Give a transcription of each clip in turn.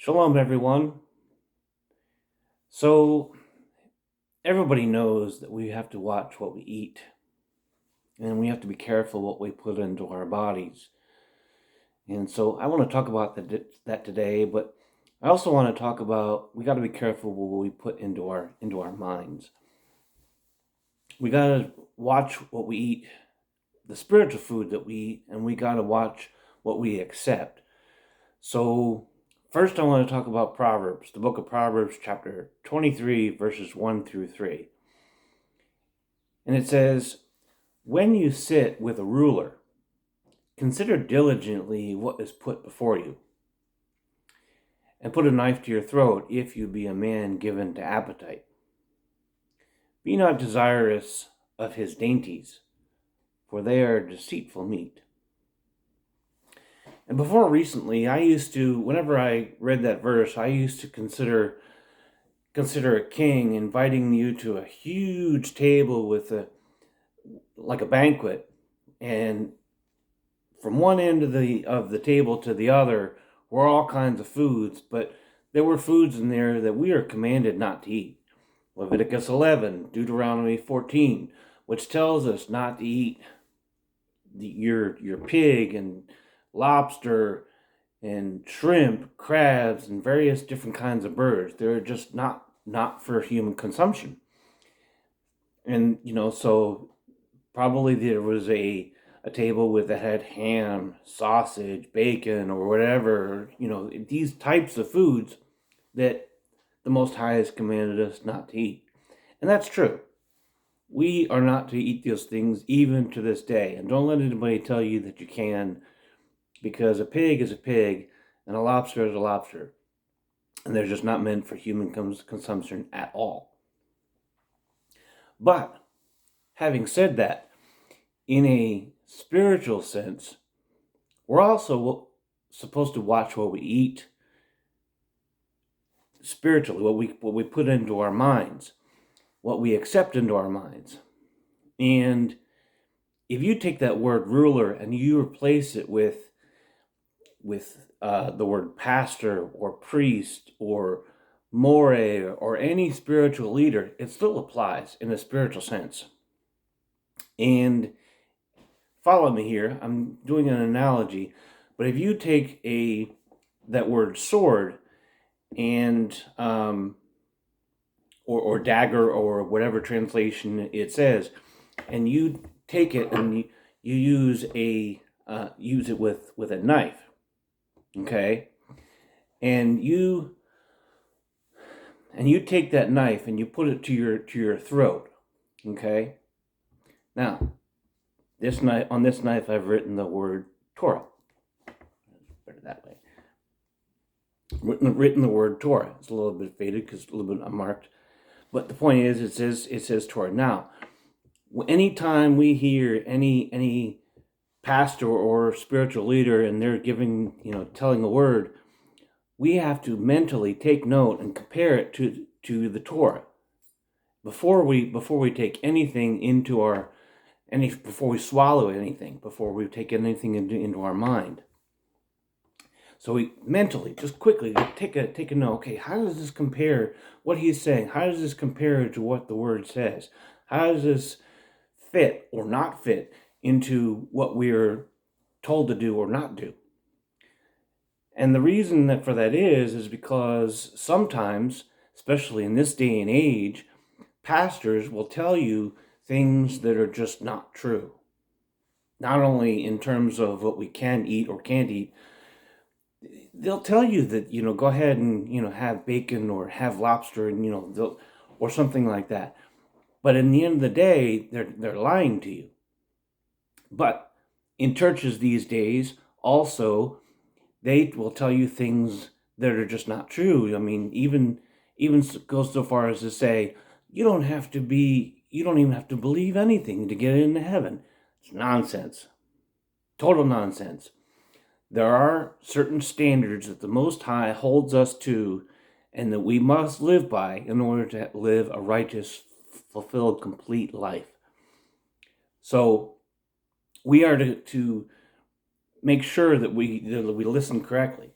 Shalom, everyone. So, everybody knows that we have to watch what we eat, and we have to be careful what we put into our bodies. And so, I want to talk about that today, but I also want to talk about we got to be careful what we put into our minds. We got to watch what we eat, the spiritual food that we eat, and we got to watch what we accept. So, first, I want to talk about Proverbs, the book of Proverbs, chapter 23, verses 1 through 3. And it says, "When you sit with a ruler, consider diligently what is put before you, and put a knife to your throat if you be a man given to appetite. Be not desirous of his dainties, for they are deceitful meat." And before recently, whenever I read that verse, I used to consider a king inviting you to a huge table with like a banquet, and from one end of the table to the other were all kinds of foods, but there were foods in there that we are commanded not to eat. Leviticus 11, Deuteronomy 14, which tells us not to eat your pig and lobster and shrimp, crabs, and various different kinds of birds. They're just not for human consumption. And so probably there was a table with that had ham, sausage, bacon, or whatever, these types of foods that the Most High has commanded us not to eat. And that's true. We are not to eat those things even to this day. And don't let anybody tell you that you can, because a pig is a pig and a lobster is a lobster. And they're just not meant for human consumption at all. But having said that, in a spiritual sense, we're also supposed to watch what we eat spiritually, what we put into our minds, what we accept into our minds. And if you take that word ruler and you replace it with the word pastor or priest or more or any spiritual leader, it still applies in a spiritual sense. And follow me here. I'm doing an analogy, but if you take that word sword and or dagger or whatever translation it says, and you take it and you use it with a knife, okay, and you take that knife and you put it to your throat, okay. Now, this knife I've written the word Torah. Better that way. Written the word Torah. It's a little bit faded because it's a little bit unmarked. But the point is, it says Torah. Now, anytime we hear any pastor or spiritual leader and they're telling a word, we have to mentally take note and compare it to the Torah before we take anything before we swallow anything, before we take anything into our mind. So we mentally, just quickly, take a note. Okay, how does this compare? What he's saying, how does this compare to what the word says? How does this fit or not fit into what we're told to do or not do? And the reason for that is because sometimes, especially in this day and age, pastors will tell you things that are just not true. Not only in terms of what we can eat or can't eat, they'll tell you that, go ahead and, have bacon or have lobster and, or something like that. But in the end of the day, they're lying to you. But in churches these days, also, they will tell you things that are just not true. I mean, even goes so far as to say, you don't even have to believe anything to get into heaven. It's nonsense. Total nonsense. There are certain standards that the Most High holds us to and that we must live by in order to live a righteous, fulfilled, complete life. So we are to make sure that we listen correctly.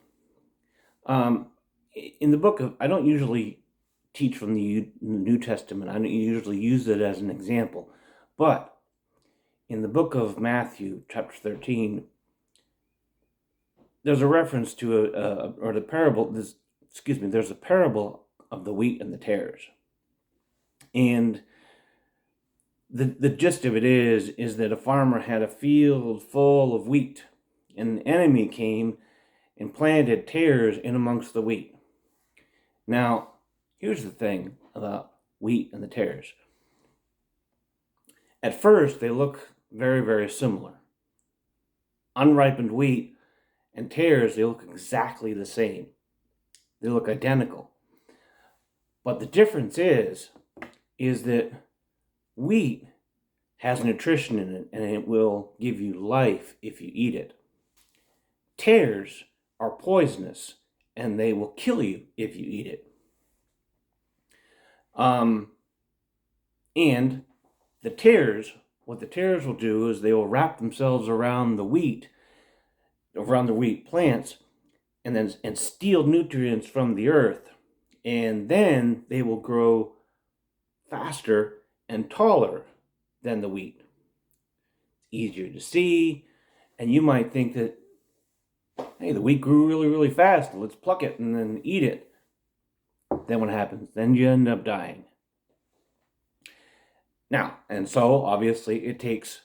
in the book of, I don't usually teach from the New Testament. I don't usually use it as an example. But in the book of Matthew, chapter 13, there's a reference to there's a parable of the wheat and the tares. And the gist of it is that a farmer had a field full of wheat, and an enemy came and planted tares in amongst the wheat. Now, here's the thing about wheat and the tares. At first, they look very, very similar. Unripened wheat and tares, they look exactly the same. They look identical. But the difference is that wheat has nutrition in it, and it will give you life if you eat it. Tares are poisonous, and they will kill you if you eat it. And what the tares will do is they will wrap themselves around the wheat plants, and steal nutrients from the earth, and then they will grow faster and taller than the wheat. It's easier to see, and you might think that, hey, the wheat grew really, really fast, let's pluck it and then eat it. Then what happens? Then you end up dying. Now, and so obviously it takes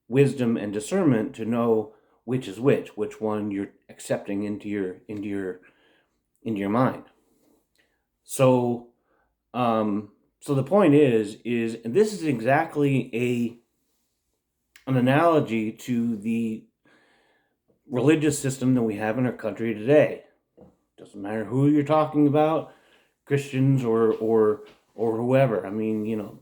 wisdom and discernment to know which is which one you're accepting into your mind. So the point is and this is exactly an analogy to the religious system that we have in our country today. Doesn't matter who you're talking about, Christians or whoever. I mean,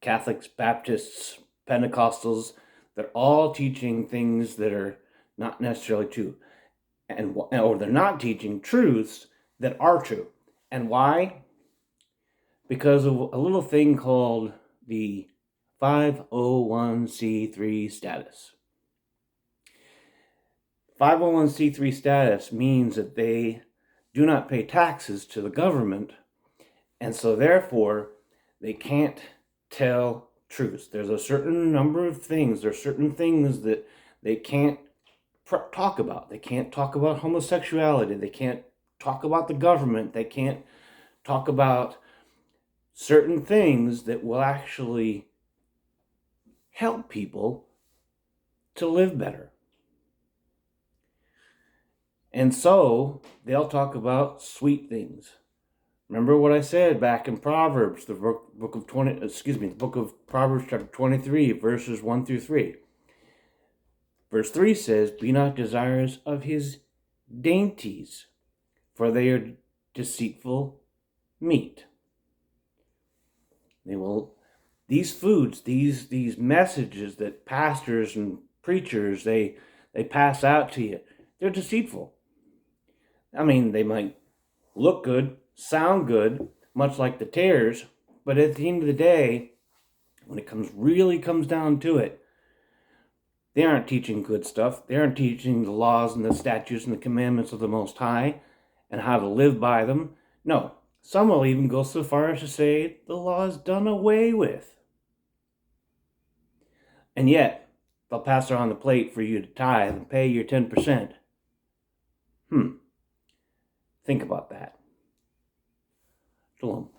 Catholics, Baptists, Pentecostals, they're all teaching things that are not necessarily true, or they're not teaching truths that are true. And why? Because of a little thing called the 501c3 status. 501c3 status means that they do not pay taxes to the government, and so therefore they can't tell truths. There's a certain number of things, there's certain things that they can't talk about. They can't talk about homosexuality, they can't talk about the government, they can't talk about certain things that will actually help people to live better. And so they'll talk about sweet things. Remember what I said back in Proverbs, the book of Proverbs chapter 23, verses 1 through 3. Verse 3 says, "Be not desirous of his dainties, for they are deceitful meat." These foods, these messages that pastors and preachers they pass out to you, they're deceitful. I mean, they might look good, sound good, much like the tares, but at the end of the day, when it really comes down to it, they aren't teaching good stuff. They aren't teaching the laws and the statutes and the commandments of the Most High and how to live by them. No, some will even go so far as to say the law is done away with. And yet, they'll pass around the plate for you to tithe and pay your 10%. Think about that. Shalom.